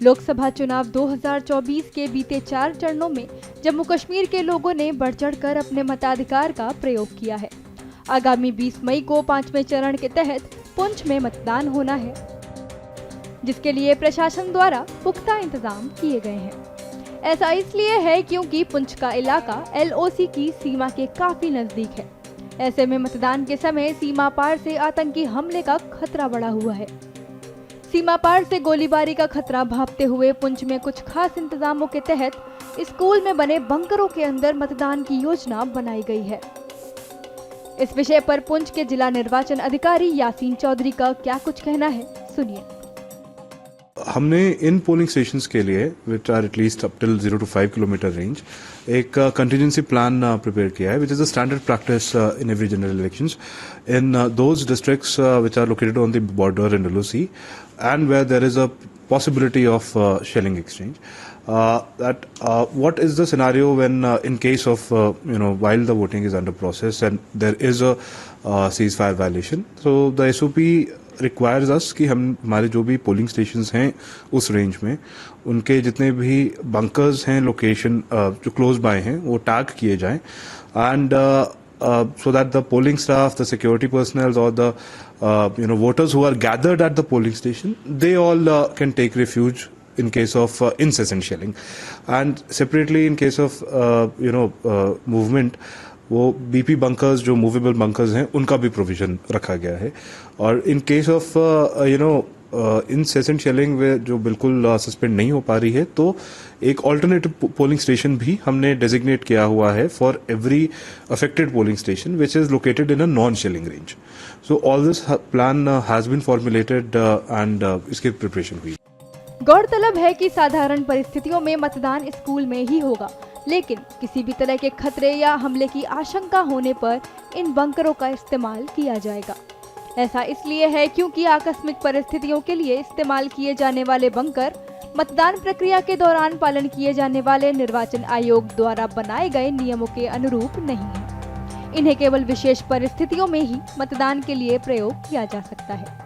लोकसभा चुनाव 2024 के बीते 4 चरणों में जम्मू कश्मीर के लोगों ने बढ़ चढ़कर अपने मताधिकार का प्रयोग किया है। आगामी 20 मई को 5वें चरण के तहत पुंछ में मतदान होना है, जिसके लिए प्रशासन द्वारा पुख्ता इंतजाम किए गए हैं। ऐसा इसलिए है क्योंकि पुंछ का इलाका LOC की सीमा के काफी नजदीक है। ऐसे में मतदान के समय सीमा पार से आतंकी हमले का खतरा बढ़ा हुआ है। सीमा पार से गोलीबारी का खतरा भांपते हुए पुंछ में कुछ खास इंतजामों के तहत स्कूल में बने बंकरों के अंदर मतदान की योजना बनाई गई है। इस विषय पर पुंछ के जिला निर्वाचन अधिकारी यासीन चौधरी का क्या कुछ कहना है, सुनिए। हमने इन पोलिंग स्टेशंस के लिए which are at least up till 0 to 5 kilometre range एक कंटिजेंसी प्लान प्रिपेयर किया है, which is a standard practice in every general elections in those districts which are located on the border in LOC and where there is a possibility of shelling exchange. What is the scenario when in case of while the voting is under process and there is a ceasefire violation? So the SOP requires us कि हमारे जो भी polling stations हैं उस range में उनके जितने भी बंकर्स हैं लोकेशन जो क्लोज बाय हैं वो टैग किए जाएं and so that the polling staff, the security personnel or the voters who are gathered at the polling station, they all can take refuge in case of incessant shelling. And separately in case of movement, वो BP bunkers जो movable bunkers हैं उनका भी provision रखा गया है। और in case of incessant shelling जो बिल्कुल सस्पेंड नहीं हो पा रही है, तो एक ऑल्टरनेटिव पोलिंग स्टेशन भी हमने डेजिग्नेट किया हुआ है for every affected polling station which is located in a non shelling range. So all this plan has been formulated and इसकी प्रिपरेशन हुई। गौरतलब है कि साधारण परिस्थितियों में मतदान स्कूल में ही होगा, लेकिन किसी भी तरह के खतरे या हमले की आशंका होने पर इन बंकरों का इस्तेमाल किया जाएगा। ऐसा इसलिए है क्योंकि आकस्मिक परिस्थितियों के लिए इस्तेमाल किए जाने वाले बंकर मतदान प्रक्रिया के दौरान पालन किए जाने वाले निर्वाचन आयोग द्वारा बनाए गए नियमों के अनुरूप नहीं है। इन्हें केवल विशेष परिस्थितियों में ही मतदान के लिए प्रयोग किया जा सकता है।